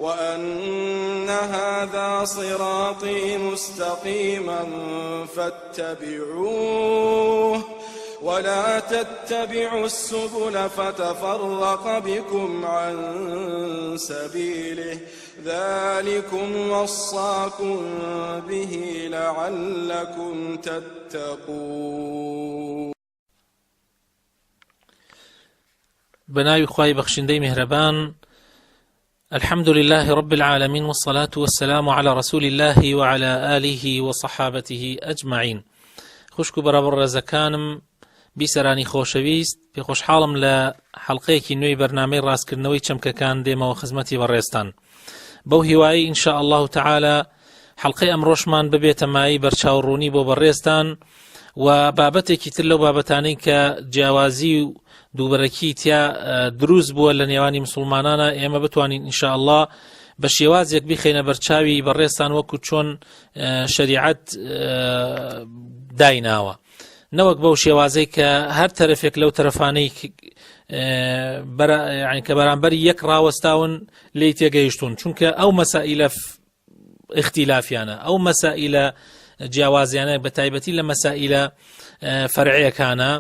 وأن هذا صراطي مستقيما فاتبعوه ولا تتبعوا السبل فتفرق بكم عن سبيله ذلكم وصاكم به لعلكم تتقون. بناوی خوای بەخشندەی میهرەبان، الحمد لله رب العالمين والصلاة والسلام على رسول الله وعلى آله وصحابته أجمعين. خوشکو بەڕێوە ڕێزەکانم، بیسەرانی خۆشەویست، پێخۆشحاڵم لە حەڵقەیەکی نوێی بەرنامەی ڕاستکردنەوەی چەمکەکان دێمەوە خزمەتی بەڕێستان. بەو هیوایی ئینشاء الله تعالى حەڵقەی ئەمڕۆشمان ببێتە مای بەرچاوڕوونی بۆ بەڕێستان و بابەتێکی تر لەو بابەتانەی کە جیاوازی و دووبەرەکی تیا دروست بووە لە نێوانی مسلمانانە ئێمە بتوانین ئینشاء الله بە شێوازێک بیخەینە بەرچاوی بەڕێستان وەکو چۆن شەریعەت دایناوە، نەوەک بەو شێوازەی کە هەر تەرەفێک لەو تەرەفانەی کە بەرامبەری یەک ڕاوەستاون لێی تێگەیشتون، چونکە ئەو مەسائلە اختلافیانە، ئەو مەسائلە جیاوازیانە بە تایبەتی لە مەسائلە فەرعیەکانە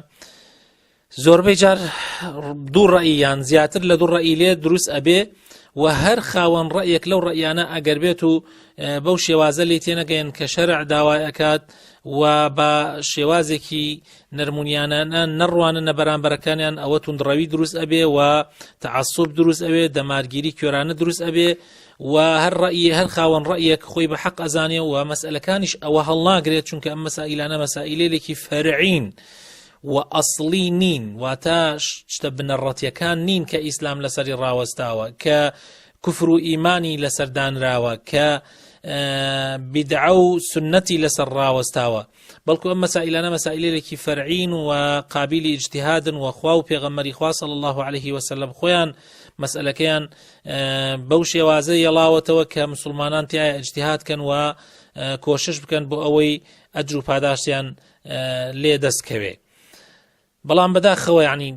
زۆربەی جار دوو ڕەئیان زیاتر لە دوو ڕەئی لێ دروست ئەبێ و هەر خاوەن ڕەیەک لەو ڕەئیانە ئەگەر بێت و بەو شێوازە لێ تێنەگەین کە شەرع داوای ئەکات و بە شێوازێکی نەرمونیانە نەڕوانە بەرامبەرەکانیان ئەوە توندڕەوی دروست ئەبێ و تەعەسسوب دروست ئەبێ، دەمارگیری کوێرانە دروست ئەبێ و هەر ڕەئی هەر خاوەن ڕەیەک خۆی بە حەق ئەزانێ و مەسئلەکانیش ئەوە هەڵناگرێت، چونکە ئەم مەسائلانە مەسائلێکی فەرعین و ئەسڵی نین، واتە شتە بنەڕەتیەکان نین کە ئیسلام لەسەری ڕاوەستاوە، کە کوفر و ئیمانی لەسەردانراوە، کە بیدعە و سنەتی لەسەر ڕاوەستاوە، بەڵکو ئەم مەسائلانە مەسائلێکی فەرعین و قابلی ئیجتیهادن و خوا و پێغەمبەری خوا صلی الله عليه وسلم خۆیان مەسئلەکەیان بەو شێوازە یەڵاوەتەوە کە مسلمانان تیایە ئیجتیهاد کەن و کۆشش بکەن بۆ ئەوەی ئەجر و پاداشتیان لێ دەستکەوێ. بەڵام بەداخەوە یعنی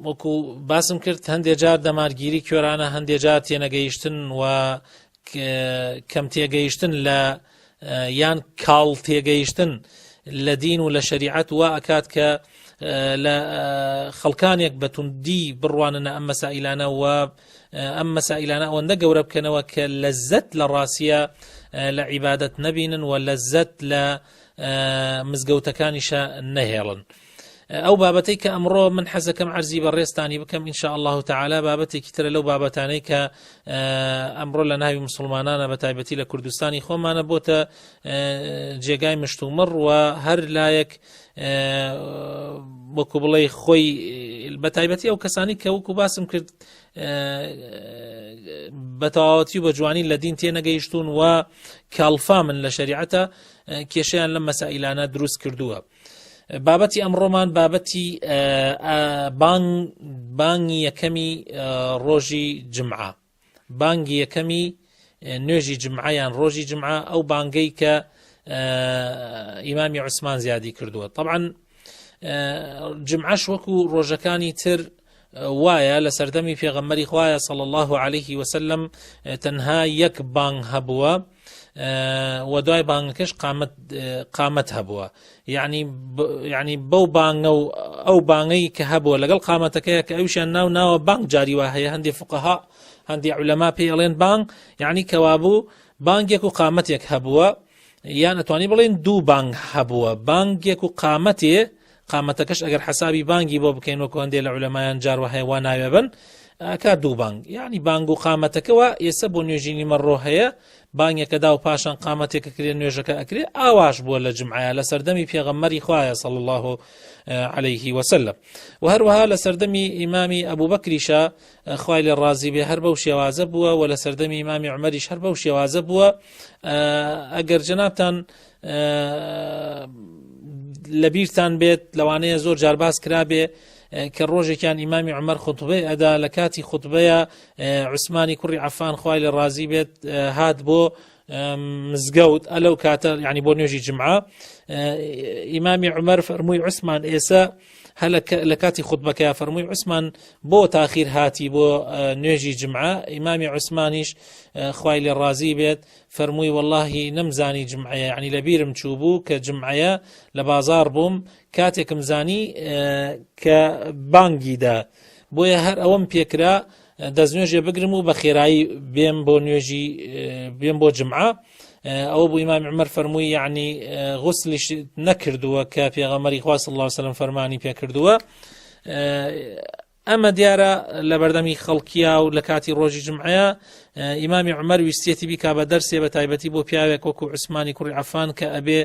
وەکو باسم کرد هەندێک جار دەمارگیری کوێرانە، هەندێک جار تێنەگەیشتن و کەم تێگەیشتن لە یان کاڵ تێگەیشتن لە دین و لە شەریعەت وا ئەکات کە لە خەڵکانێک بەتوندی بڕواننە ئەم مەسائلانە و ئەم مەسائلانە ئەوەندە گەورە بکەنەوە کە لەزەت لە ڕاستیە لە عیبادەت نەبینن و لەزەت لە مزگەوتەکانیشە نەهێڵن. ئەو بابەتەی کە ئەمڕۆ من حەزەکەم عەرزی بەڕێستانی بکەم ئینشاء الله تعالى بابەتێکی ترە لەو بابەتانەی کە ئەمڕۆ لە ناوی مسلمانانە بە تایبەتی لە کوردستانی خۆمانە بۆتە جێگای مشتومڕ و هەر لایەک وەکو بڵێ خۆی بە تایبەتی ئەو کەسانی کە وەکو باسم کرد بە تەواوەتی و بە جوانی لە دین تێنەگەیشتون و کاڵفا من لە شەریعەتە کێشەیان لەم مەسائلانە دروست کردووە. بابەتی ئەمڕۆمان بابەتی بانگی یەکەمی ڕۆژی جمعە، بانگی یەکەمی نوێژی جمعە یان ڕۆژی جمعە، ئەو بانگەی کە ئیمامی عوسمان زیادی کردووە. طبعا جمعەش وەکو ڕۆژەکانی تر وایە لە سەردەمی پێغەمبەری خوایە صلی الله عليه وسلم تەنها یەک بانگ هەبووە و دوای بانگەکەش قامەت هەبووە، یعنی بەو بانگە و ئەو بانگەی کە هەبووە لەگەڵ قامەتەکەیە کە ئەویشیان ناو بانگ جاریوە هەیە. هەندێک فقەها هەندێک عولەما پێی ئەڵێن بانگ یعنی کەوابوو بانگێک و قامەتێک هەبووە، یان ئەتوانی بڵێن دوو بانگ هەبووە، بانگێک و قامەتەکەش ئەگەر حسابی بانگی بۆ بکەین وەکو هەندێک لە عولەمایان جاروە هەیە وا ناوێ بن ئەکا دوو بانگ، یعنی بانگ و قامەتەکەەوە ئێستا بۆ نوێژینی مەڕۆ هەیە، بانگێکە دا و پاشان قامەتێکە کرێ نوێژەکە ئەکرێ، ئاواش بووە لە جمعە لە سەردەمی پێغەمبەری خوایە صلی الله عليه وسلم و هەروەها لە سەردەمی ئیمامی ئەبوو بەکریشە خوای لێ ڕازی بێ هەر بەو شێوازە بووە و لە سەردەمی ئیمامی عومەریش هەر بەو شێوازە بووە. ئەگەر جەنابتان لەبیرتان بێت لەوانەیە زۆر جار باس کرابێ کە ڕۆژێکیان ئیمامی عومەر خوتبەی ئەدا، لە کاتی خوتبەیە عوسمانی کوڕی عەفان خوای لێ ڕازی بێت هات بۆ مزگەوت ئەلەو کاتە یعنی بۆ نوێژی جمعە ئیمامی عومەر فەرمووی عوسمان ئێسا لە کاتی خوتبەکەیە فەرمووی عوسمان بۆ تاخیر هاتی بۆ نوێژی جمعە ئیمامی عوسمانیش خوای لێ ڕازی بێت فەرمووی واللهی نەمزانی جمعەیە یعنی لەبیرم چوو بوو کە جمعەیە لە بازار بووم کاتێکم زانی کە بانگیدا بۆیە هەر ئەوەم پێکرا دەستنوێژێ بگرم و بە خێرایی بێم بۆ نوێژی بێم بۆ جمعە ئەوە بوو ئیمامی عومەر فەرمووی یعنی غوسلیش نەکردووە کە پێغەمبەری خوا صلی الله علیه وسلم فەرمانی پێ کردووە ئەمە دیارە لە بەردەمی خەڵکیە و لە کاتی ڕۆژی جمعەیە ئیمامی عومەر ویستێتی بیکا بە دەرسێ بە تایبەتی بۆ پیاوێک وەکو عوسمانی کوڕی عەفان کە ئەبێ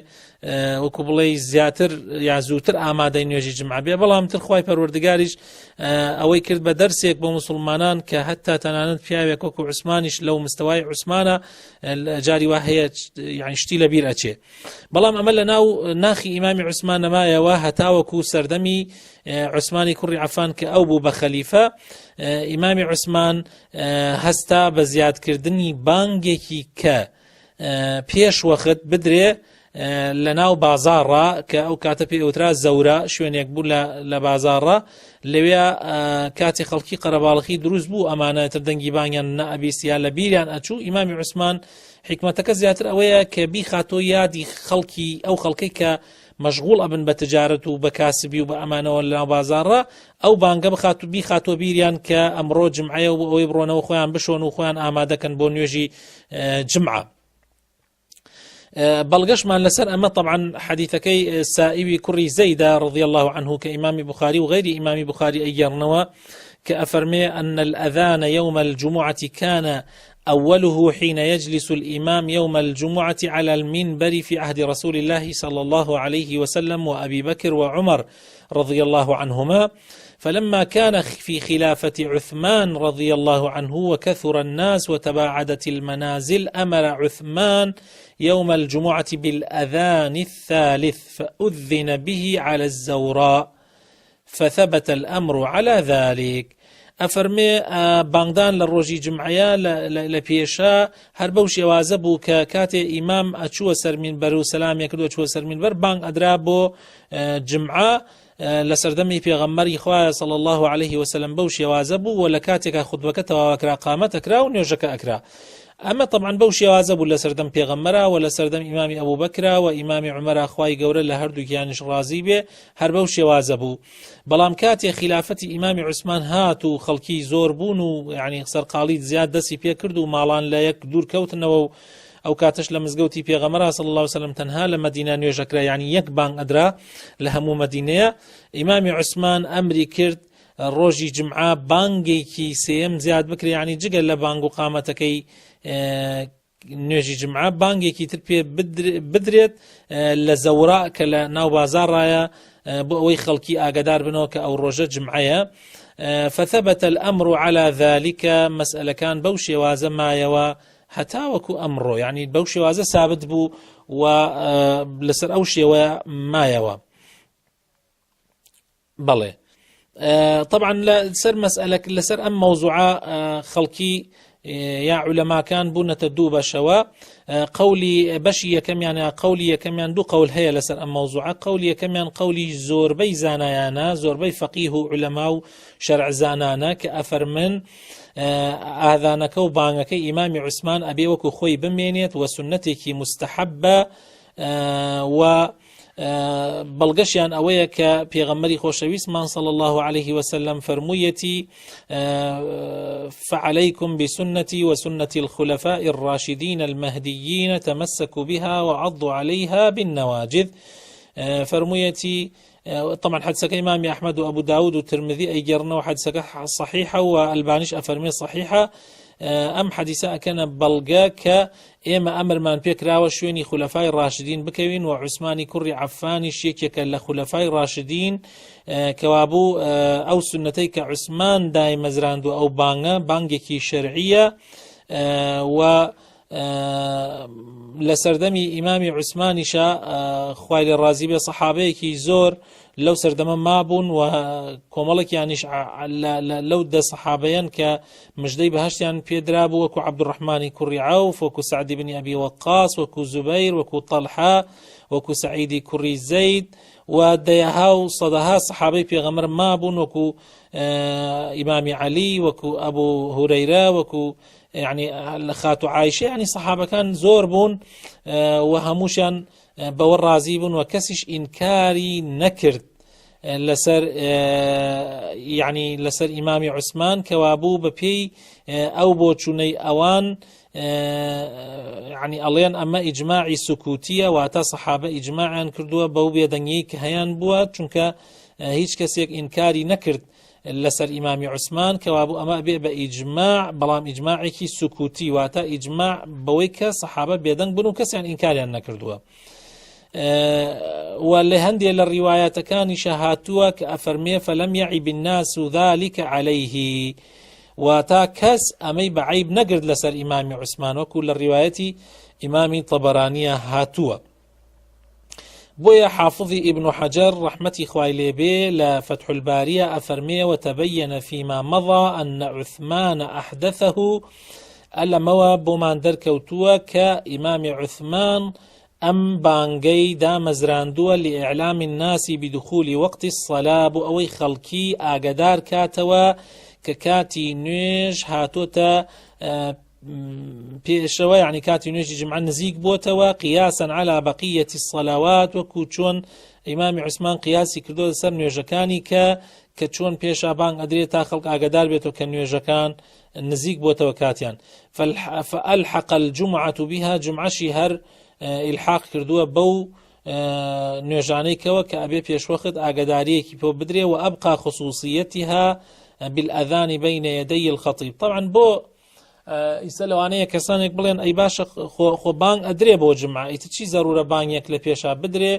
وەکو بڵێ زیاتر یا زووتر ئامادەی نوێژی جمعە بێ بەڵام تر خوای پەروەردگاریش ئەوەی کرد بە دەرسێک بۆ موسڵمانان کە هەتا تەنانەت پیاوێک وەکو عوسمانیش لەو مستەوای عوسمانە جاری وا هەیە یعنی شتی لەبیر ئەچێ بەڵام ئەمە لە ناو ناخی ئیمامی عوسمان نەمایەوە هەتاوەکو سەردەمی عوسمانی کوڕی عەفان کە ئەو بوو بە خەلیفە ئیمامی عوسمان هەستا بە زیادکردنی بانگێکی کە پێش وەخت بدرێ لە ناو بازاڕە کە ئەو کاتە پێوترا زەورە شوێنێک بوو لە بازاڕە لەوێ کاتی خەڵکی قەرەباڵغی دروست بوو ئەمانەتر دەنگی بانگیان نەئەبیستیا لە بیریان ئەچوو ئیمامی عوسمان حکمەتەکە زیاتر ئەوەیە کە بیخاتۆ یادی خەڵکی ئەو خەڵکەی کە مەشغوڵ ئەبن بە تجارەت و بە کاسبی و بە ئەمانەوە لە بازاڕە ئەو بانگە بخات و بیخاتۆ بیریان کە ئەمڕۆ جمعەیە و ئەوەی بڕۆنەوە خۆیان بشۆن و خۆیان ئامادەکەن بۆ نوێژی جمعە بەڵگەشمان لەسەر ئەمە طبعا حەدیثەکەی سائیبی کوڕی زەیدە رضی الله عنه کە ئیمامی بخاری و غیری ئیمامی بخاری ئەیگەڕنەوە کە ئەفەرمێ أن الأذان يوم الجمعة كان أوله حين يجلس الإمام يوم الجمعة على المنبر في عهد رسول الله صلى الله عليه وسلم وأبي بكر وعمر رضي الله عنهما فلما كان في خلافة عثمان رضي الله عنه وكثر الناس وتباعدت المنازل أمر عثمان يوم الجمعة بالأذان الثالث فأذن به على الزوراء فثبت الأمر على ذلك ئەفەرمێ بانگدان لە ڕۆژی جمعەیە لە پێشە هەر بەو شێوازە بوو کە کاتێ ئیمام ئەچووە سەر مینبەر و سەلامیە کردووە چووە سەر مینبەر بانگ ئەدرا بۆ جمعە لە سەردەمی پێغەمبەری خوایە صلی الله عليه وسلم بەو شێوازە بوو و لە کاتێکا خوتبەکە تەواوەکرا قامەت ئەکرا و نوێژەکە ئەکرا ئەمە طبعا بەو شێوازە بوو لە سەردەم پێغەمبەرە و لە سەردەم ئیمامی ئەبوو بەکرا و ئیمامی عومەرە خوای گەورە لە هەردووکیانیش ڕازی بێ هەر بەو شێوازە بوو بەڵام کاتێ خلافەتی ئیمامی عوسمان هات و خەڵکی زۆر بوون و یعنی سەرقاڵیت زیاد دەستی پێ کرد و ماڵان لە یەک دوور کەوتنەوە و ئەو کاتش لە مزگەوتی پێغەمبەر صلی الله علیه وسلم تەنها لە مەدینە نوێژەکرا یعنی یەک بانگ ئەدرا لە هەموو مەدینەیە ئیمامی عوسمان ئەمری کرد ڕۆژی جمعە بانگێکی سێم زیاد بکرێ یعنی جگەل لە بانگ و قامەتەکەی نوێژی جمعە بانگێکی تر پێ بدرێت لە زەورا کە لە ناو بازاڕایە بۆ ئەوەی خەڵکی ئاگادار بنەوە کە ئەو ڕۆژە جمعەیە فثبت الأمر على ذلك مسألەکان بەو شێوازە مایەوە هەتاوەکو ئەمڕۆ یعنی بەو شێوازە سابت بوو و لەسەر ئەو شێوەیە مایەوە بەڵێ طبعا لەسەر مەسئلەک لەسەر ئەم مەوزوعە خەڵکی یا علەماکان بوونەتە دوو بەشەوە قەولی بەشی یەکەمیان یا قەولی یەکەمیان دوو قەول هەیە لەسەر ئەم مەوزوعە قەولی یەکەمیان قەولی زۆربەی زانایانە زۆربەی فەقیه و علەما و شەرع زانانە کە ئەفەرمن ئاذانەکە و بانگەکەی ئیمامی عوسمان ئەبێ وەکو خۆی بمێنێت و سنەتێکی مستحەبە و بەڵگەشیان ئەوەیە کە پێغەمبەری خۆشەویستمان صلی الله عليه وسلم فەرموویەتی فعليكم بسنتي وسنة الخلفاء الراشدين المهديين تمسكوا بها وعضوا عليها بالنواجذ فەرموویەتی طبعا حدثك إمام أحمد وأبو داود والترمذي أي جرنا وحدثك صحيحة والبانيش أفرمي صحيحة أم حديثة كان بلغا إما أمر من بيكراوە شوێنی خولەفای ڕاشدین بکەوین و عوسمانی کوڕی عەفانیش یەکێکە لە خولەفای ڕاشدین کەوابوو ئەو سنەتەی کە عوسمان دایمەزراند و ئەو بانگە بانگێکی شەرعیە و لە سەردەمی ئیمامی عوسمانیشە خوای لێ ڕازی بێ سەحابەیەکی زۆر لەو سەردەمە مابوون و کۆمەڵێکیانیش لەو دە سەحابەیان کە مژدەی بەهەشتیان پێدرا بوو، وەکو عەبدوڕەحمانی کوڕی عەوف، وەکو سەعدی بنی ئەبی وەقاس، وەکو زوبەیر، وەکو تەڵحا، وەکو سەعیدی کوڕی زەید و دەیەها و سەدەها سەحابەی پێغەمبەر مابوون، وەکو ئیمامی عەلی، وەکو ئەبوو هورەیرە، وەکو يعني خاتو عائشة يعني صحابة كان زور بون وهموشان بور رازي بون وكسش إنكاري نكرت لسر يعني لسر إمام عثمان كوابو ببي أو بوچوني أوان يعني أليان أما إجماعي سكوتية واتا صحابة إجماعا كردوا بو بيدنيك هيان بوا چونك هيچ كسيك إنكاري نكرت لسر إمام عثمان كوابو أما بي بإجماع بلام إجماعي سكوتي واتا إجماع بويك صحابة بيدن بنو كسي عن إنكاري نكردوا ولهندي للروايات كان شهاتوا كأفرمي فلم يعب الناس ذلك عليه واتا كس أمي بعيب نقرد لسر إمام عثمان وكل الرواية إمام طبرانية هاتوا بويا حافظي ابن حجر رحمتي خوالي بي لفتح البارية أفرمي وتبين فيما مضى أن عثمان أحدثه ألا موا بومان دركوتوا كإمام عثمان أم بانجي دا مزراندوا لإعلام الناس بدخول وقت الصلاة أوي خلقي آقدار كاتوا ككاتي نيج هاتوتا بيشوا يعني كاتي نيج جمع نزيق بوتوا قياسا على بقية الصلوات وكوتشون إمام عثمان قياسي كردو سر نيجكاني كتشون بيشا بان أدريتا خلق آقدار بيتو كنيجكان نزيق بوتوا كاتيان فألحق الجمعة بها جمعة شهر الحاق كردوه بو نوێژانەیەکەوە کە ئەبێ پێشوەخت ئاگاداریەکی پۆ بدرێ و ئەبقى خصوصيتها بالأذان بين يدي الخطيب. طبعا بۆ ئیسە لەوانەیە کەسانێک بڵێن ئەی باشە خۆ بانگ ئەدرێ بۆ جمعە، ئیتر چی زەرورە بانگێک لە پێشا بدرێ؟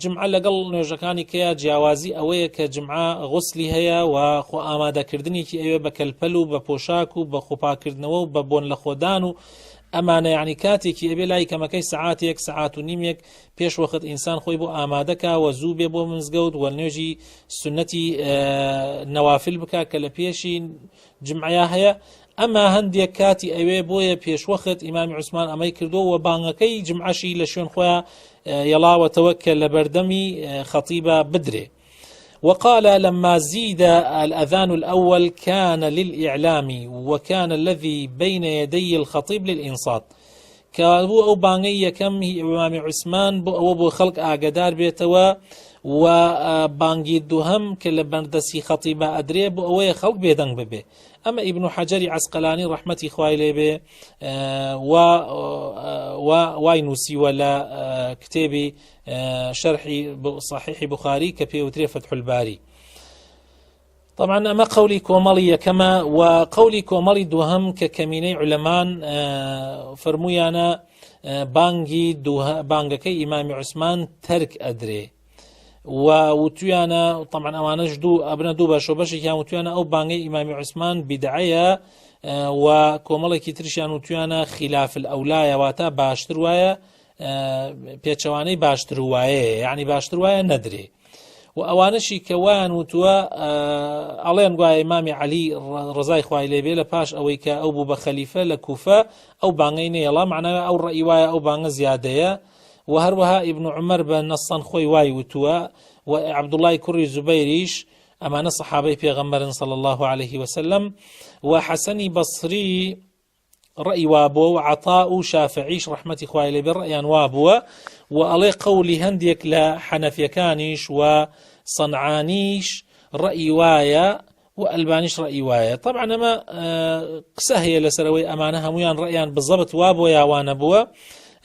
جمعە لەگەڵ نوێژەکانی کەیە جیاوازی ئەوەیە کە جمعە غوسلی هەیە و خۆ ئامادەکردنیکی ئەوێ بە کەلپەل و بە پۆشاک و بە خۆپاکردنەوە و بە بۆن لە خۆدان و ئەمانە یعنی کاتێکی ئەبێ لای کەمەکەی سەعاتێک سەعات و نیمێک پێش وەخت ئینسان خۆی بۆ ئامادەکە و زوو بێ بۆ مزگەوت و نوێژی سنەتی نەوافل بکە کە لە پێشی جمعەیە هەیە. ئەما هەندێک کاتی ئەوێ بۆیە پێشوەخت ئیمامی عوسمان ئەمەی کردو و بانگەکەی جمعەشی لە شوێن خۆیان یەڵاوەتەوە کە لە بەردەمی خەتیبە بدرێ. وقال لما زيد الأذان الأول كان للإعلام وكان الذي بين يدي الخطيب للإنصات. كابو أو بانغي كم إمام عثمان بو خلق آقدار بيتوا وبانغي الدهم كالبندسي خطيبة أدري بو أوي خلق بيدنگ ببي. أما ابن حجر عسقلاني رحمتي خوالي به واينوسي ولا كتابي شرحي صحيح بخاري كبيوتري فتح الباري. طبعا أما قولي كومالي كما وقولي كومالي دوهم ككميني علمان فرمويانا بانغكي إمام عثمان ترك أدري وتويانا طبعا أمانش أبنا دو باشو باشي كان وتويانا أو بانغي إمام عثمان بدعية وكومالي كترشان وتويانا خلاف الأولاية واتا باشتر وايا پێچەوانەی باشتر وایە یعنی باشتر وایە نەدرێ و ئەوانەشی کەوان وتووە ئەڵێن گوایە ئیمامی عەلی ڕزای خوای لێبێ لە پاش ئەوەی کە ئەو بوو بە خەلیفە لە کوفە ئەو بانگەی نێڵا معناوە ئەو ڕەئی وایە ئەو بانگە زیادەیە و هەروەها ئیبن عومەر بە نەسەن خۆی وای وتووە و عەبدوڵای کوڕی زوبەیریش ئەمانە سەحابەی پێغەمبەرن صلی الله عليه وسلم و حەسەنی بەسری رأي وابو وعطاء وشافعيش رحمتي خوالي بالرأيان وابو وألي قولي هنديك لحنفيكانيش وصنعانيش رأي وايا وألبانيش رأي وايا. طبعا ما قسهي لسروي أمانها ميان رأيان بالضبط وابو يا وانبو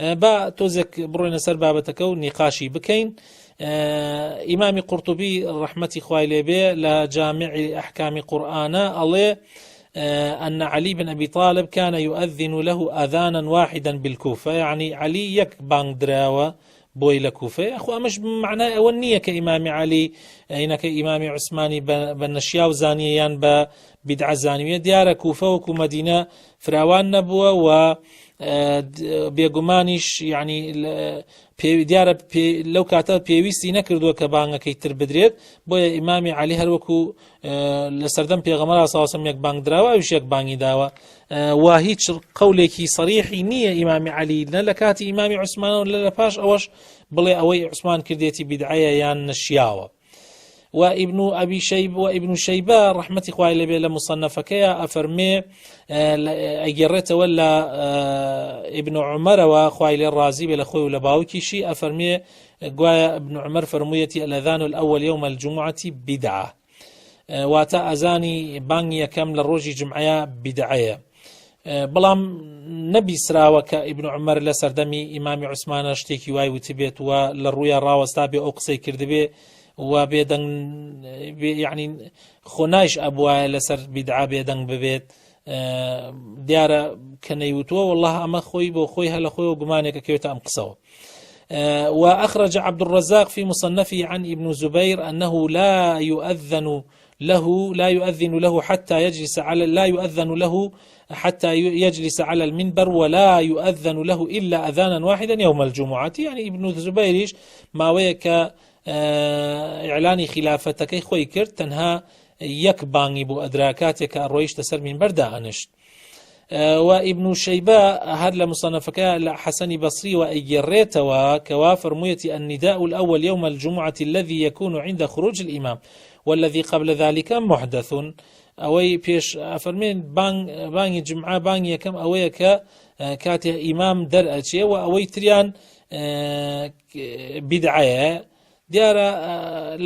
با توزك بروين سر بابتكو نقاشي بكين. إمام قرطبي رحمتي خوالي به لجامع أحكام قرآن ألي أن علي بن أبي طالب كان يؤذن له أذانا واحدا بالكوفة، يعني علي يك بانگ دراوة بوي لكوفة أخو أمش معناه والنية كإمام علي هنا كإمام عثماني بنشياو زانيان بدعە زانویە دیارە کوفە وەکو مەدینە فراوان نەبووە و بێگومانیش یعنی دیارە لەو کاتە پێویستی نەکردووە کە بانگەکەی تر بدرێت بۆیە ئیمامی عەلی هەروەکو لە سەردەم پێغەمبەر سەڵلەڵاهو عەلەیهی وسەلەم یەک بانگ دراوە ئەویش یەک بانگی داوە و هیچ قەولێکی سەریحی نییە ئیمامی عەلی نە لە کاتی ئیمامی عوسمانەوە لە پاش ئەوەش بڵێ ئەوەی عوسمان کردێتی بیدعەیە یان نەشیاوە. وابن شيبة رحمة خوای لێبێ لە مصنفەکەیە ئەفەرمێ ئەگەڕێتەوە لە ابن عمرەوە خوای لێ ڕازی بێ لە خۆی و لە باوکیشی ئەفەرمێ گوایە ابن عمر فەرموویەتی الأذان الأول يوم الجمعة بدعة واتە ئەزانی بانگی یەکەم لە ڕۆژی جمعەیە بیدعەیە. بەڵام نەبیسراوە کە ئیبن عومەر لە سەردەمی ئیمامی عوسمانە شتێکی وای وتبێت و لە ڕوویە ڕاوەستا بێ ئەو قسەی کردبێ و بێدەنگ یعنی خۆنایش ئەبوایە لەسەر بیدعا بێدەنگ ببێت دیارە کە نەیوتووە والله ئەمە خۆی بۆ خۆی هەلە خۆی و گومانێکە کەوێتە ئەم قسەوە. وأخرج عبد الرزاق في مصنفه عن ابن زبير أنه لا يؤذن له حتى يجلس على المنبر ولا يؤذن له إلا أذانا واحدا يوم الجمعة. يعني ابن زبيرش ما ويك إعلاني خلافتك خوي كرت تنها يك باني بو أدراكاتك الرويش تسر من بردا أنشت. وابن شيبة هذا لمصنفك حسن بصري وأجريت وكوافر ميتي النداء الأول يوم الجمعة الذي يكون عند خروج الإمام والذي قبل ذلك محدث. أوي بيش أفرمين باني جمعة باني يكم أوي كاتي إمام درأتي وأوي تريان بدعية دیارە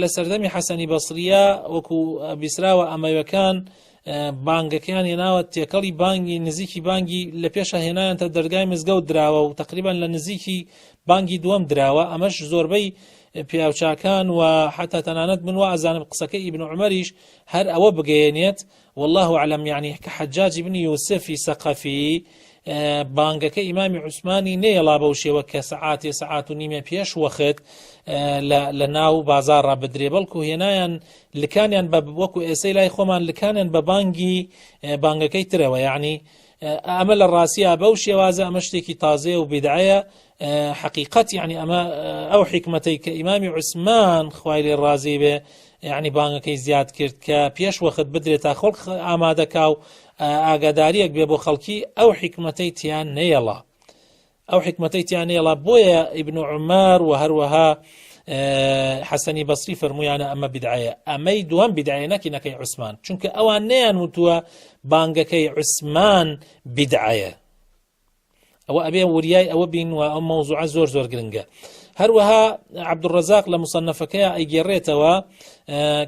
لە سەردەمی حەسەنی بەسریە وەکو بیسراوە ئەمەوەکان بانگەکەیان هێناوە تێکەڵی بانگی نزیکی بانگی لە پێشە هێنایانتە دەرگای مزگەوت دراوە و تقریبان لە نزیکی بانگی دووەم دراوە. ئەمەش زۆربەی پیاوچاکان و حتا تەنانەت من وا ئەزانم قسەکەی ئیبن عومەریش هەر ئەوە بگەیەنێت والله أعلم يعني کە حەجاج بن یوسفی سەقەفی بانگەکە ئیمامی عوسمانی نێڵا بەو شێوە کە سەعات و نیمە پێش وەخت لە ناو بازاڕا بدرێ بەڵکو هێنایان لکانیان بە وەکو ئێسەی لای خۆمان لکانیان بە بانگەکەی ترەوە. یعنی ئەمە لە ڕاستیە بەو شێوازە ئەمە شتێکی تازێ و بیدعەیە حقیقەت. یعنی ئەمە ئەو حکمەتەی کە ئیمامی عوسمان خوای لێ ڕازی بێ یعنی بانگەکەی زیاد کرد کە پێش وەخت بدرێت تا خەڵک ئامادەکا و ئاگاداریەک بێ بۆ خەڵکی ئەو حکمەتەی تیان نێڵا بۆیە ئیبن عومەر و هەروەها حەسەنی بەسری فەرمویانە ئەمە بیدعەیە. ئەمەی دووەم بیدعەیە نەکەی عوسمان چونکە ئەوان نەیان وتووە بانگەکەی عوسمان بیدعەیە. ئەوە ئەبێ وریای ئەوە بین و ئەو مەوزوعە زۆر گرنگە. هەروەها عەبدوڕەزاق لە مصنفەکەیە ئەیگێڕێتەوە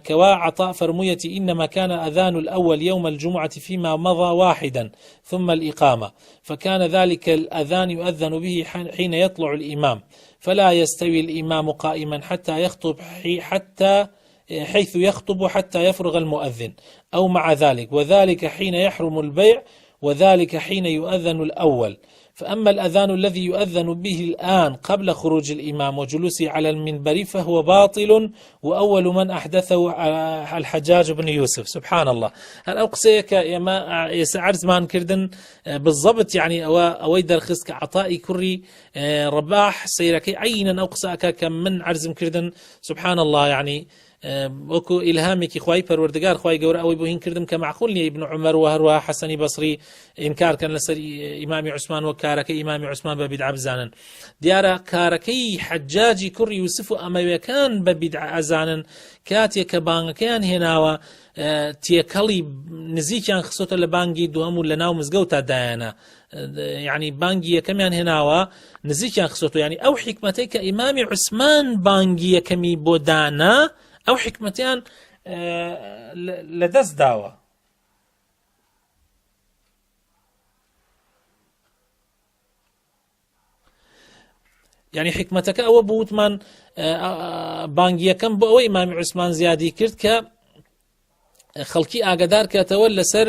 كوا عطاء فرمية إنما كان أذان الأول يوم الجمعة فيما مضى واحدا ثم الإقامة فكان ذلك الأذان يؤذن به حين يطلع الإمام فلا يستوي الإمام قائما حتى يخطب حيث يخطب حتى يفرغ المؤذن أو مع ذلك وذلك حين يحرم البيع وذلك حين يؤذن الأول. فأما الأذان الذي يؤذن به الآن قبل خروج الإمام وجلوسه على المنبر فهو باطل وأول من أحدثه الحجاج بن يوسف. سبحان الله. هل أقصيك يما يسعرز مان كردن بالضبط يعني أوي درخصك عطائي كري رباح سيركي عينا أقصاك كم من عرزم كردن. سبحان الله. يعني وەکو ئیلهامێکی خوای پەروەردگار خوای گەورە ئەوەی بۆ هین کردم کە معقول نییە ئیبن عومەر و هەروەها حەسەنی بەسری ئینکارکەن لەسەر ئیمامی عوسمان و کارەکەی ئیمامی عوسمان بە بیدعە بزانن. دیارە کارەکەی حەجاجی کوڕی یوسف و ئەمەویەکان بە بیدعە ئەزانن کاتێک کە بانگەکەیان هێناوە تێکەڵی نزیکیان خسۆتە لە بانگی دووەم و لە ناو مزگەوتە دایانە. يعني بانگی یەکەمیان هێناوە نزیکیان خسۆتەوە. يعني ئەو حکمەتەی کە ئیمامی عوسمان بانگی یەکەمی بۆ دانا ئەو حکمەتیان لەدەست داوە. يعني حکمەتەکە ئەوە بوتمان بانگی یەکەم بۆ ئەوەی ئیمامی عوسمان زیادی کرد کە خەڵکی ئاگادار کاتەوە لەسەر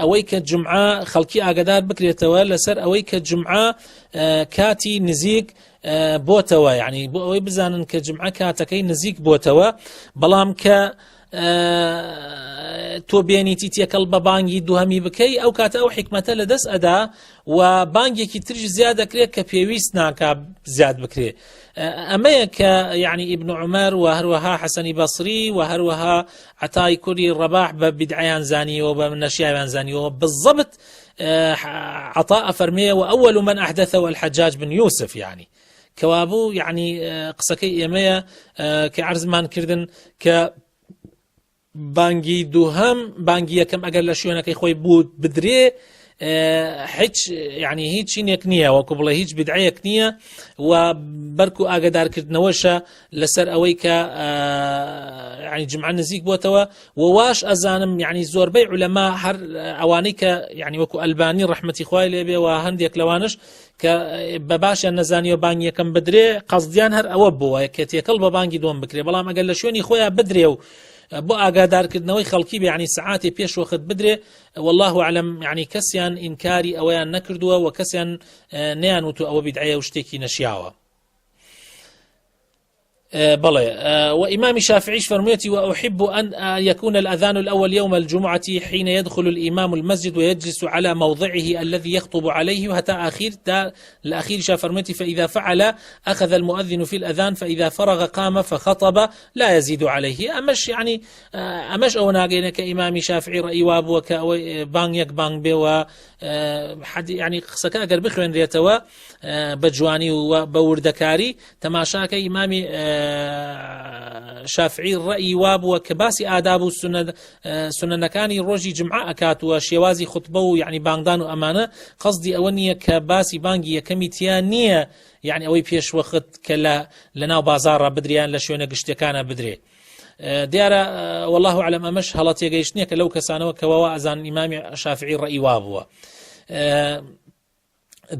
ئەوەی کە جمعە خەڵکی ئاگادار بکرێتەوە لەسەر ئەوەی کە جمعە کاتی نزیک بۆتەوە. يعني بۆ ئەوەی بزانن کە جمعە کاتەکەی نزیک بۆتەوە بەڵام کە تۆ بێنیتی تێکەڵ بە بانگی دووهەمی بکەی ئەو کاتە ئەو حکمەتە لە دەست ئەدا و بانگێکی ترش زیاد دەکرێت کە پێویست ناکا زیاد بکرێ. ئەمەیە کە یعنی ئیبن عومەر و هەروەها حەسەنی بەسری و هەروەها عەتای کوڕی ڕەباح بە بیدعەیان زانیەوە بە نەشیاویان زانیەوە بالضبط. عطاء فرميه وأول من أحدثه الحجاج بن يوسف يعني كوابو يعني قسكي إيميا كعرز مان كردن ك بانجي دوهم بانجي كم أقل لشيونك خوي بود بدري هیچ يعني هیچ شيء نییە وەکو بڵێ هیچ بدعەیەک نییە و بەرکو ئاگادارکردنەوەشە لەسەر ئەوەی کە يعني جمعە نزیک بووتەوە و واش ئەزانم يعني زۆربەی عولەما هەر ئەوانەی کە يعني وەکو ئەلبانی ڕەحمەتی خوای لێبێ و هەندێک لەوانش کە بە باشیان نەزانیوە بانگی یەکەم بدرێ قەزدیان هەر ئەوە بووە کە تێکەڵ بە بانگی دووەم بکرێ بەڵام ئەگەر لە شوێنی خۆیان بدرێ و بۆ ئاگادارکردنەوەی خەڵکی يعني سعاتی پێش وەخت بدرێ والله أعلم يعني کەسیان ئینکاری ئەوەیان نەکردووە و کەسیان نەیانوتو ئەوە بیدعەیە و شتێکی نەشیاوە. بلى وإمام شافعي فرميتي وأحب أن يكون الأذان الأول يوم الجمعة حين يدخل الإمام المسجد ويجلس على موضعه الذي يخطب عليه وحتى الأخير شافرميتي فإذا فعل أخذ المؤذن في الأذان فإذا فرغ قام فخطب لا يزيد عليه. أمش يعني أمش أو ناقينا كإمام شافعي رأي واب وكبان يك بان بي و حد يعني قسكا أقر بخوين ريتوا بجواني وبوردكاري تماشاك إمامي شافعي الرأي واب وكباسي آداب السنة سننكاني روجي جمعة أكات وشيوازي خطبه يعني باندان وأمانة قصدي أونية كباسي بانجي يكميتيانية يعني أوي بيش وقت كلا لنا بازار بدريان لشونا قشتكانا بدري دیارە والله أعلم أمش هەڵەت یەگەیشتنیە کە لەو کەسانەوە کەواوە ئەزان ئیمامی شافعی ڕەئی وا بووە.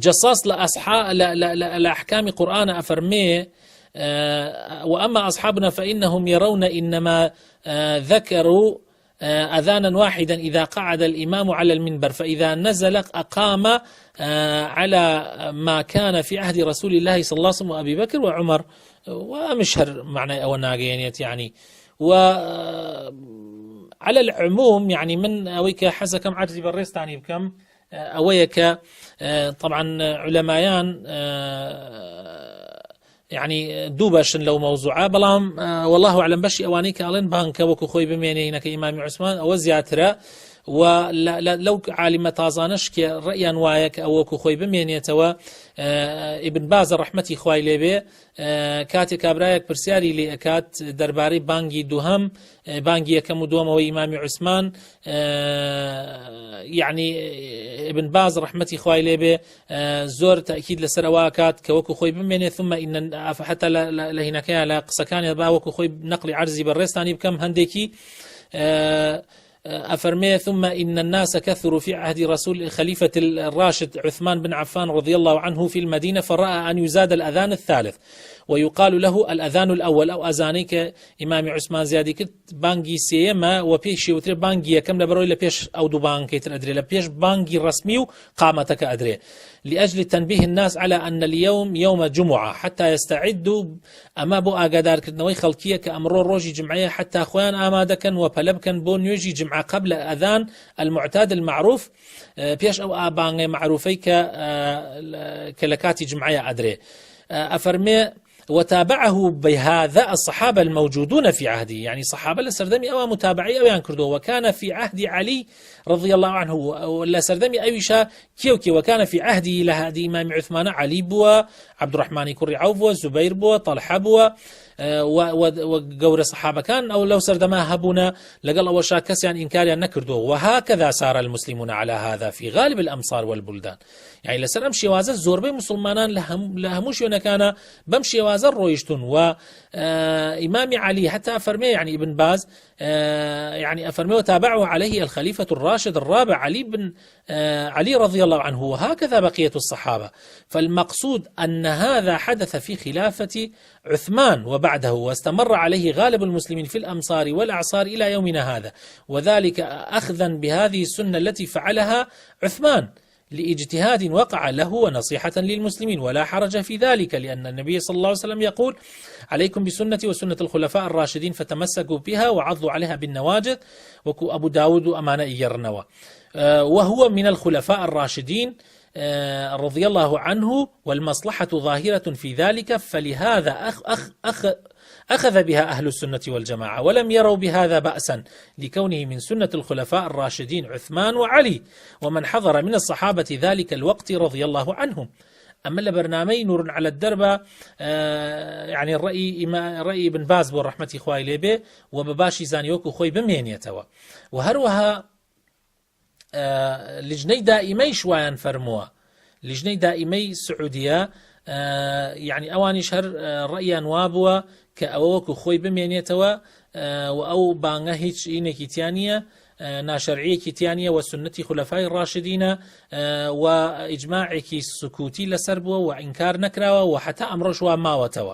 جەساس لە أحكام قورآن أفرمي وأما أصحابنا فإنهم يرون إنما ذكروا أذانا واحدا إذا قعد الإمام على المنبر فإذا نزل أقام على ما كان في عهد رسول الله صلى الله عليه وسلم وأبي بكر وعمر ومشهر معنى أو ناقينيت يعني. وعلى العموم يعني من أويك حسا كم عجزي بالريستاني بكم أويك طبعا علمايان يعني دوباشن لو موضوعا بلام والله أعلم بشي أوانيك ألين بانك وكو خوي بميني هناك إمام عثمان أو زياترا ولو عالم تازانش كي رأيان وايك أو وكو خوي بمينيتوا ابن باز رحمتي خوای لێبێ کاتێک کابرایەک پرسیاری لێ ئەکات دەربارەی بانگی دووهەم بانگی یەکەم و دووەمەوەی ئیمامی عوسمان يعني ابن باز رحمتي خوای لێبێ زۆر تأكيد لەسەر ئەوە کات کە وەکو خۆی بمێنێ ثم إن حتى لە هینەکەیان لە قسەکانی با وەکو خۆی نەقلی عەرزی بەڕێستانی بکەم هەندێکی أفرمي ثم إن الناس كثروا في عهد رسول خليفة الراشد عثمان بن عفان رضي الله عنه في المدينة فرأى أن يزاد الأذان الثالث ويقال له الأذان الأول أو أذانيك إمام عثمان زيادي كت بانجي سيما وبيش يوتر بانجي كم لبروي لبيش أو دو بانكي ترأدري لبيش بانجي رسمي قامتك أدري لأجل تنبيه الناس على أن اليوم يوم جمعة حتى يستعدوا أما بو أقدار كدنوي خلقية كأمرو روجي جمعية حتى أخوان آمادكن وبلبكن بون يجي جمعة قبل الأذان المعتاد المعروف بيش أو آبانغي معروفي كلكاتي جمعية أدري أفرمي وتابعه بهذا الصحابة الموجودون في عهده يعني صحابة لسردمي أو متابعي أو ينكردوا وكان في عهد علي رضي الله عنه لسردمي أيشا كيوكي وكان في عهده لهذه إمام عثمان علي بوا عبد الرحمن كري عوف بوا زبير بوا طلحة بوا وقور صحابة كان أو لو سردما هبنا لقل أول شاكس يعني إنكاريا نكردوا وهكذا سار المسلمون على هذا في غالب الأمصار والبلدان يعني لسر أمشي وازا زوربي مسلمانان لهموش كان بمشي وازا رويشتون وإمام علي حتى أفرمي يعني ابن باز يعني أفرمي وتابعه عليه الخليفة الراشد الرابع علي بن علي رضي الله عنه وهكذا بقية الصحابة. فالمقصود أن هذا حدث في خلافة عثمان وبعده واستمر عليه غالب المسلمين في الأمصار والأعصار إلى يومنا هذا وذلك أخذا بهذه السنة التي فعلها عثمان لاجتهاد وقع له ونصيحة للمسلمين، ولا حرج في ذلك، لأن النبي صلى الله عليه وسلم يقول: عليكم بسنتي وسنة الخلفاء الراشدين فتمسكوا بها وعضوا عليها بالنواجذ، وكو أبو داود أمانة يرنوا، وهو من الخلفاء الراشدين رضي الله عنه، والمصلحة ظاهرة في ذلك، فلهذا أخذ بها أهل السنة والجماعة، ولم يروا بهذا بأسا، لكونه من سنة الخلفاء الراشدين عثمان وعلي ومن حضر من الصحابة ذلك الوقت رضي الله عنهم. أما لبرنامج نور على الدرب يعني رأي ابن باز بو رحمة إخوائي ليبه وبباشي زانيوكو خوي بمينيتوا، وهروها لجني دائمي شويا فرموا، لجني دائمي سعودية يعني أواني شهر رأيان وابوا كأوكو خوي بمينيتوا، وأو بانغا هيتش إينكي تيانية ناشرعية كتيانية وسنة خلفاء الراشدين وإجماع كي سكوتي لسربوا وإنكار نكراوا وحتى أمرش وماوتوا.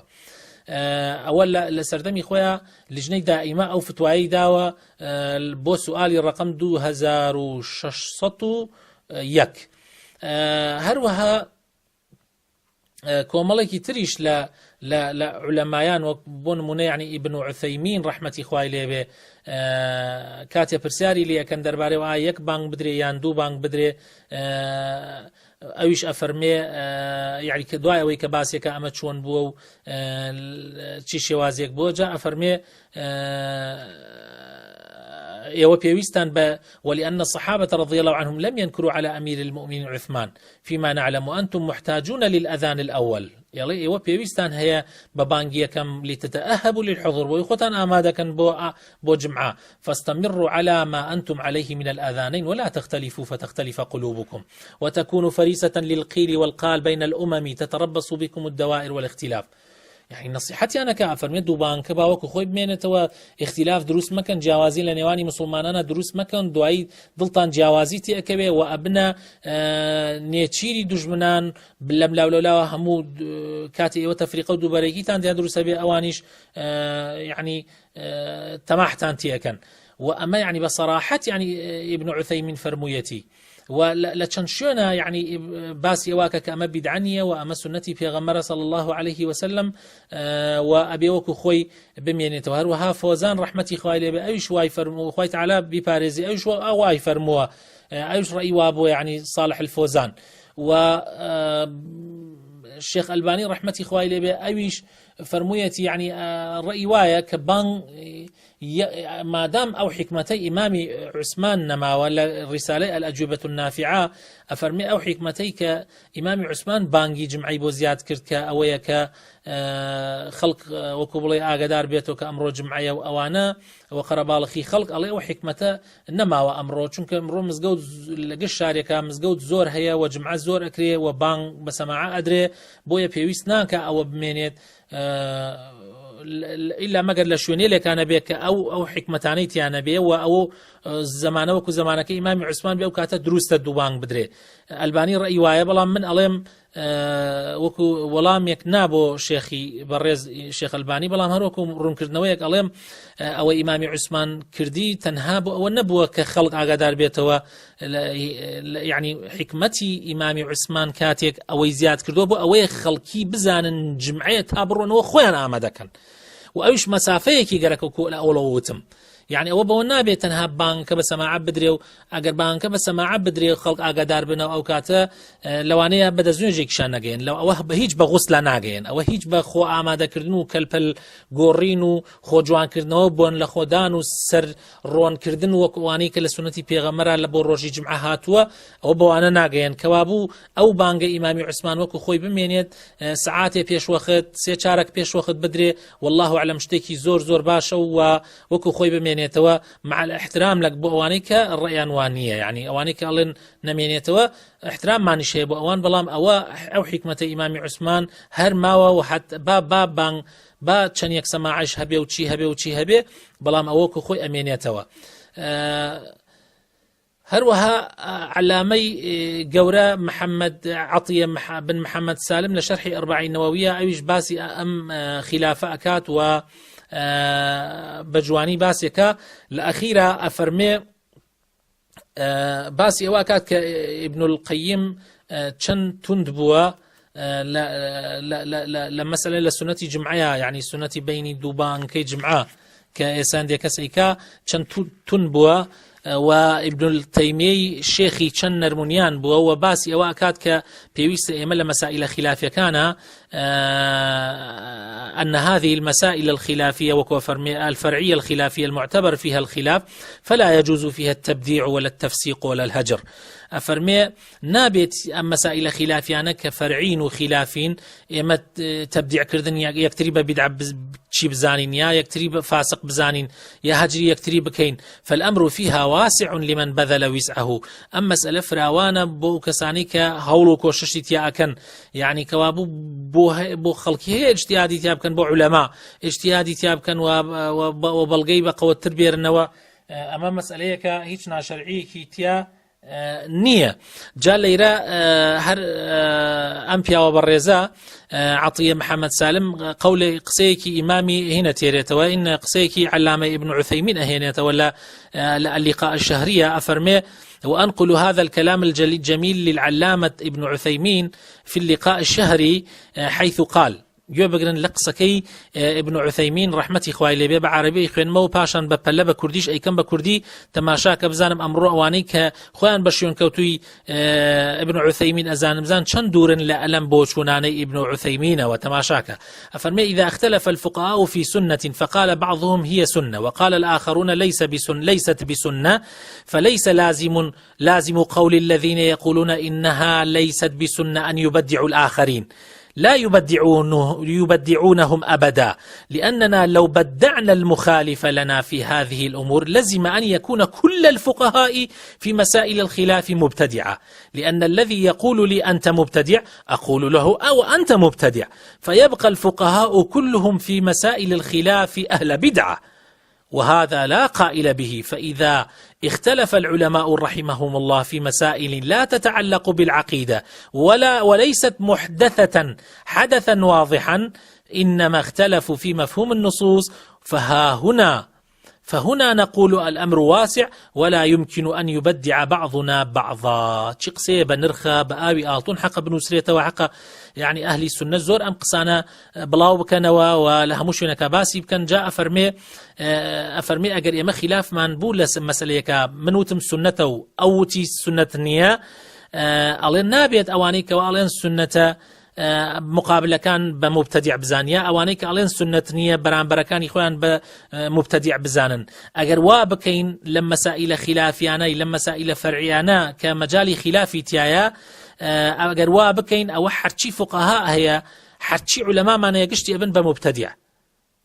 أولا لسردمي خويا لجنة دائمة أو فتوائي داوا بو سؤالي الرقم 2601 هروها كومالكي تريش لا علمايان وبون من يعني ابن عثيمين رحمة إخوائي ليه كاتيا برساري ليه كان درباري وآي يك بانك بدري يان دو بانك بدري اویش افرمی يعني كدواء وي كباسي كأمت شون بو چی شوازيك بو جا افرمی يو بيويستان ولأن الصحابة رضي الله عنهم لم ينكروا على أمير المؤمنين عثمان فيما نعلم وأنتم محتاجون للأذان الأول. يلي يو بيويستان هي ببانجية كم لتتأهبوا للحضور ويخوتان آمادا كان بو جمعة، فاستمروا على ما أنتم عليه من الأذانين ولا تختلفوا فتختلف قلوبكم وتكونوا فريسة للقيل والقال بين الأمم تتربص بكم الدوائر والاختلاف. يعني نصيحتي أنا كأفرمي دوبان كباوك خوي بمينتوا اختلاف دروس مكان جوازي لنواني مسلمانانا دروس مكان دعاي ضلطان جوازي تأكبه وأبنا نيتشيري دجمنان بلم لاولولا همو كاتي وتفريقه ودوباريكيتان دي دروس بي أوانيش يعني تماحتان تيكن. وأما يعني بصراحة يعني ابن عثيمين فرمويتي ولا تشنشونا يعني باسي واكا كأما بدعنية وأما سنتي في غمرة صلى الله عليه وسلم وأبيوكو خوي بمينيتو هروها فوزان رحمتي خوالي بأيش واي فرمو خوي تعالى بباريزي أيش واي فرموها أيش رأي وابو يعني صالح الفوزان الشيخ الباني رحمتي خوالي بأيش فرمويتي يعني رأي وايا كبان ما دام أو حكمتي إمام عثمان نما ولا الرسالة الأجوبة النافعة أفرمي أو حكمتي كإمام عثمان بانجي جمعي بوزياد كرت كأويا خلق وكبلي آقدار بيتو كأمرو جمعي وأوانا وقربالخي خلق الله أو حكمته نما وأمرو چونك أمرو مزقود لقش شاركا مزقود زور هيا وجمع زور أكري وبان بسماعة أدري بويا بيويسناكا أو بمينيت إلا ما قد لشوني لك أنا بيك أو حكمتاني تيانا بيه أو زمانه وكو زمانك إمام عثمان بيه وكاتا دروس تدوبان بدري الباني رأي وايا بلام من أليم وكو ولام يك نابو شيخي برز شيخ الباني بلام هروكو رون كردنويك أليم أو إمام عثمان كردي تنهابو أو نبوة كخلق عقدار بيتوا يعني حكمتي إمام عثمان كاتيك أو زياد كردوبو أو خلقي بزان جمعية تابرون وخوان آمدكن وأيش مسافيكي قرأكو كولا أولوتم يعني أو بونابي تنها بانك بسماع بدري أجر بانك بسماع بدري خلق أقدار بنا أو كاتا لوانية بدا زوجك شانجين لو أوه بهيج بغسل ناجين أو هيج بخو آمادة كردنو كالبل جورينو خو جوان كردنو بون لخودانو سر رون كردنو وكواني كالسنتي بيغمرة لبوروجي جمعة هاتوا أو بوانا ناجين كوابو أو بانك إمام عثمان وكو خوي بمينيت ساعات بيش وقت سيشارك بيش وقت بدري والله أعلم شتيكي زور باشا وكو خوي بمينيت مع الاحترام لك بأوانيك الرأي أنوانية يعني أوانيك ألين نمينيتوا احترام ماني شيء بأوان بلام أو حكمة إمام عثمان هر ماوا وحتى باب بان با تشنيك سماعش هبي وشي هبي بلام أوكو خوي أمينيتوا هروها علامي قورة محمد عطية بن محمد سالم لشرح 40 نووية أيش باسي أم خلافة أكات و بجواني باسيكا الأخيرة أفرمي باسی ئەوە کات کە ئیبن القەیم چەند تند بووە لە مەسەلە لە سنەتی جمعەیە، یعنی سنەتی بینی دوو بانکەی جمعە کە ئێساندێ کەسێکا چەند تون بووە و ئیبن تەیمیەی شێخی چەند نەرمونیان بووە و باسی ئەوە ئەکات کە پێویستە ئێمە لە مەسائلە خلافیەکانە أن هذه المسائل الخلافية وكفرمي الفرعية الخلافية المعتبر فيها الخلاف فلا يجوز فيها التبديع ولا التفسيق ولا الهجر. أفرمي نابت أم مسائل خلافيانة كفرعين وخلافين إما تبديع كردن يكتري بدع شي بزانين يا يكتري فاسق بزانين يا هجري يكتري بكين، فالأمر فيها واسع لمن بذل وسعه. أما مسألة فراوانا بو كساني كهولو كوششتي تياكن يعني كوابو بو خلقي هي اجتهادي تيابكن بو علماء اجتهادي تيابكن وبلغي بقوة التربية النوا. أما مسألة هيك ناشرعي كي تيا نییە. جا لەیرە هەر ئەم پیاوە بەڕێزە عەطیە محەممەد سالم قەولەی قسەیەکی ئیمامی هینە تێرێتەوە، ئین قسەیەکی علامە ئیبن عوثەیمین ئەهێنێتەوە لە اللقاء الشهرية. أفرمي وأنقل هذا الكلام الجميل للعلامة ابن عثيمين في اللقاء الشهري حيث قال گوێ بگرن لە قسەکەی ابن عثەیمین ڕەحمەتی خوای لێبێ بە عەرەبی خوێنمەوە و پاشان بە پەلە بە کوردیش ئەیکەم بە کوردی تەماشا کە بزانم ئەمڕۆ ئەوانەی کە خۆیان بە شوێنکەوتووی ابن عثەیمین ئەزانم چەند دوورن لە ئەلەم بۆ چوونانەی ابن عثەیمینەوە تەماشاکە. أفرمي إذا اختلف الفقهاء في سنة فقال بعضهم هي سنة وقال الآخرون ليست بسنة فليس لازم قول الذين يقولون إنها ليست بسنة أن يبدعوا الآخرين، لا يبدعونهم أبدا، لأننا لو بدعنا المخالف لنا في هذه الأمور لزم أن يكون كل الفقهاء في مسائل الخلاف مبتدعة، لأن الذي يقول لي أنت مبتدع أقول له أو أنت مبتدع، فيبقى الفقهاء كلهم في مسائل الخلاف أهل بدعة، وهذا لا قائل به. فإذا اختلف العلماء رحمهم الله في مسائل لا تتعلق بالعقيدة وليست محدثة حدثا واضحا، إنما اختلفوا في مفهوم النصوص، فهنا نقول الأمر واسع ولا يمكن أن يبدع بعضنا بعضا. تشقسي بنرخى بآوي آلتون حق بنوسريته وحق يعني أهل السنة زور أم قصانا بلاو بكنوا ولهموش نكباسي بكن. جاء أفرمي أجر إما خلاف من بولس مسألة منوتم سنته أو تي سنة النية ألين نابيت أوانيك وألين سنة مقابلة كان بمبتدع بزانيا أوانيك ألين سنة نية برانبركان خوان بمبتدع بزانن. أجر وابكين لما مسائل خلافيانا لما مسائل فرعيانا كمجال خلافي تيايا أجر وابكين أو حرشي فقهاء هي حرشي علماء ما نيقشتي ابن بمبتدع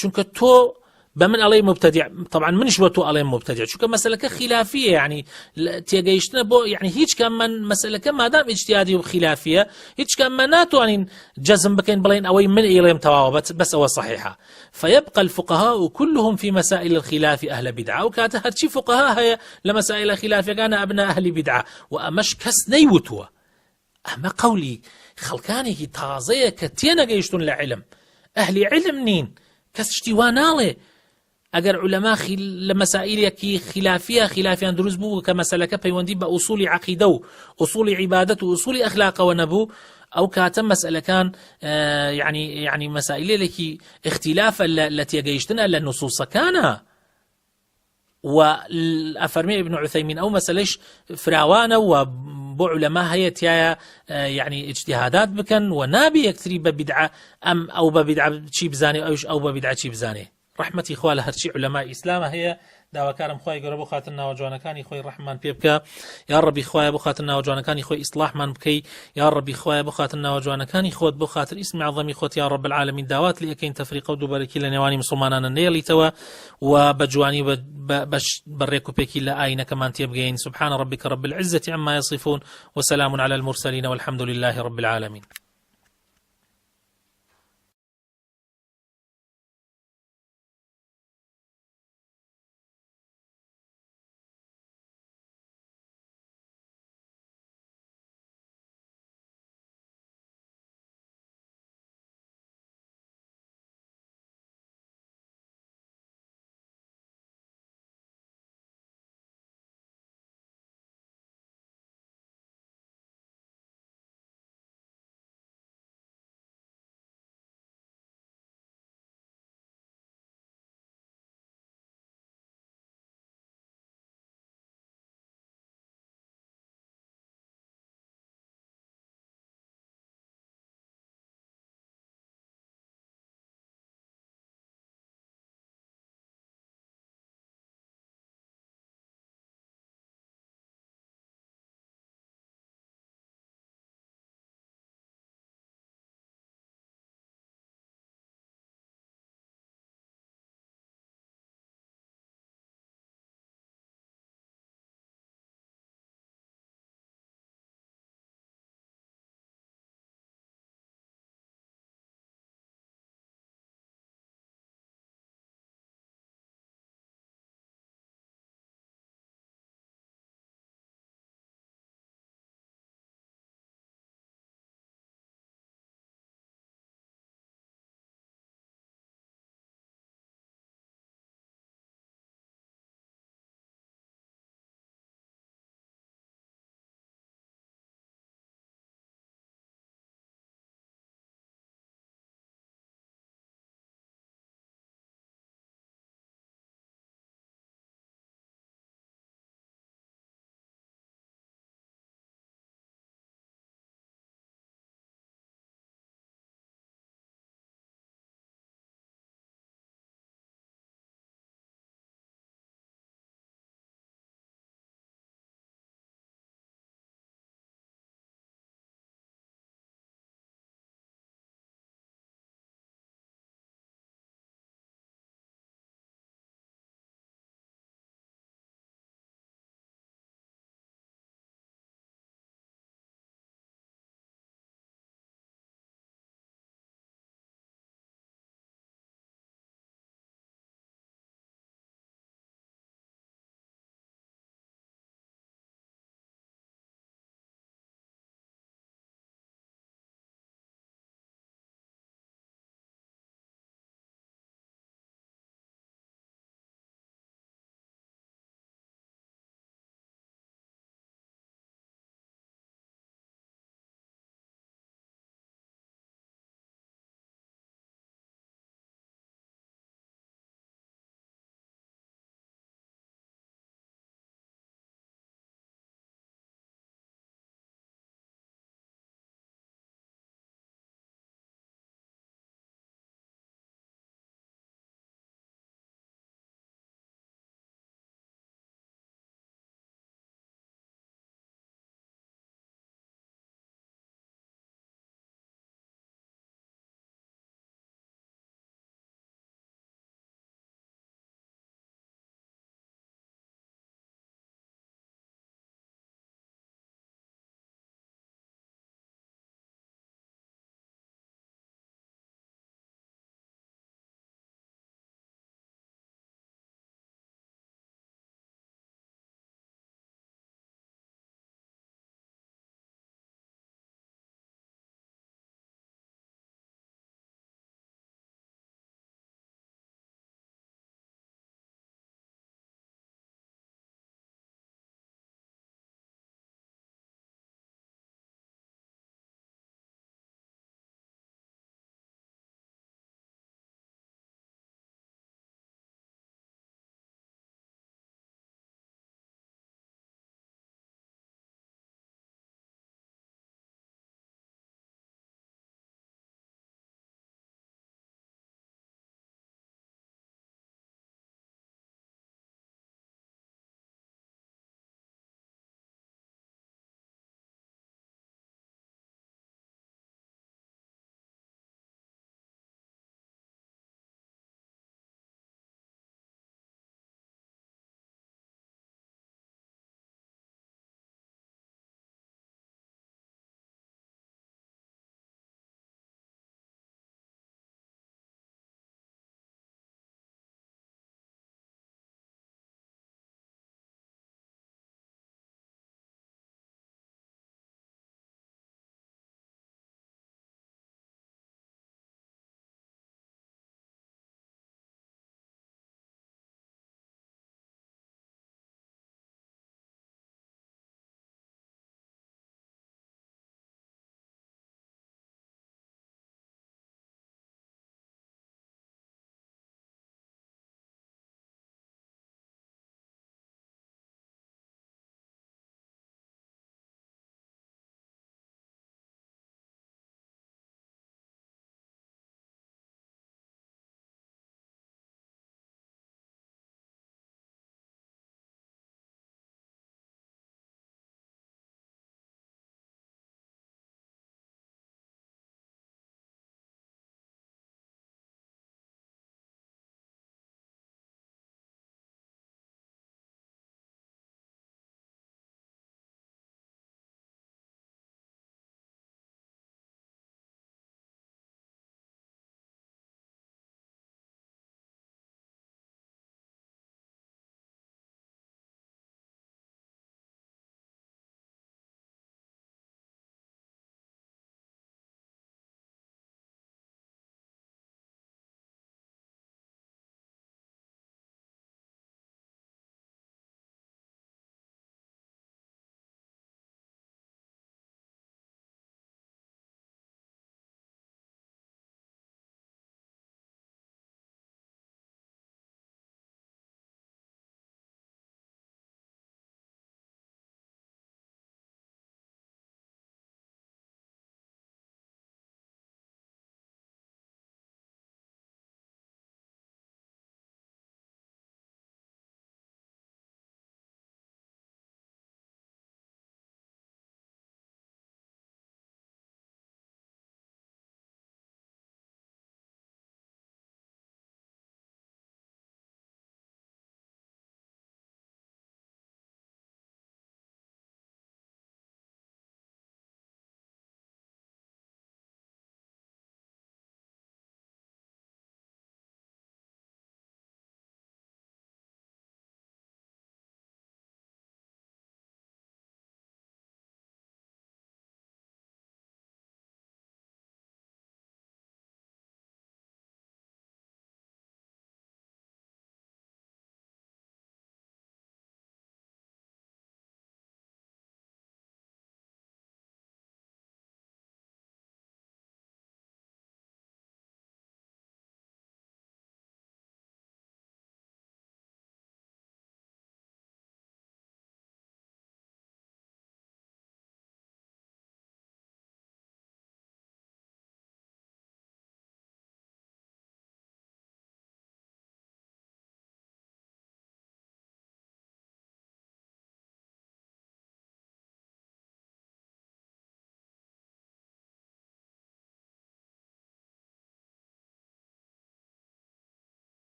چونك تو بمن عليه مبتدع طبعا منش وتو عليه مبتدع شو كمسألة خلافية يعني تيجيشنا بو يعني هيج كمان مسألة كما دام اجتهادي وخلافية هيج كمان ناتو يعني جزم بكين بلين أوي من إليهم تواوبت بس أو صحيحة. فيبقى الفقهاء كلهم في مسائل الخلاف أهل بدعة، وكانت هرشي فقهاء هي لمسائل الخلاف كان أبناء أهل بدعة وأمش كس نيوتوا. أما قولي خلقاني تازية كتينا جيشتون لعلم أهل علم نين كسشتي وانالي اگر علماء لمسائل خلافيان دروز بو كمسألة بيوندي بأصول عقيدة وأصول عبادة وأصول أخلاق ونبو أو كاتم مسألة كان يعني مسائل لكي اختلاف التي يجيشتنا للنصوص كان. والأفرمي ابن عثيمين أو مسألة فراوانا وبو علماء هي يعني اجتهادات بكن ونابي يكتري ببدعة أو ببدعة شي بزاني أو ببدعة شي بزاني. رحمتي خوال هرشي علماء إسلام هي داواکارم خوای گەورە بۆ خاترنا وجوانەکانی خۆی ڕەحمان پێ بکە. یا ڕەبی خوایە بۆ خاترنا وجوانەکانی خۆی ئیسلاحمان بکەی. یا ڕەبی خوایە بۆ خاترنا وجوانەکانی خۆت بۆ خاتر ئیسمی عەظەمی خۆت یا رب العالمین داوات لە ئەکەین تەفریقە و دووبەرەکی لە نێوانی مسلمانانە نێڵیتەوە و بە جوانی بەڕێک و پێکی لە ئاینەکەمان تێبگەین. سبحان ربك رب العزة عما يصفون وسلام على المرسلين والحمد لله رب العالمين.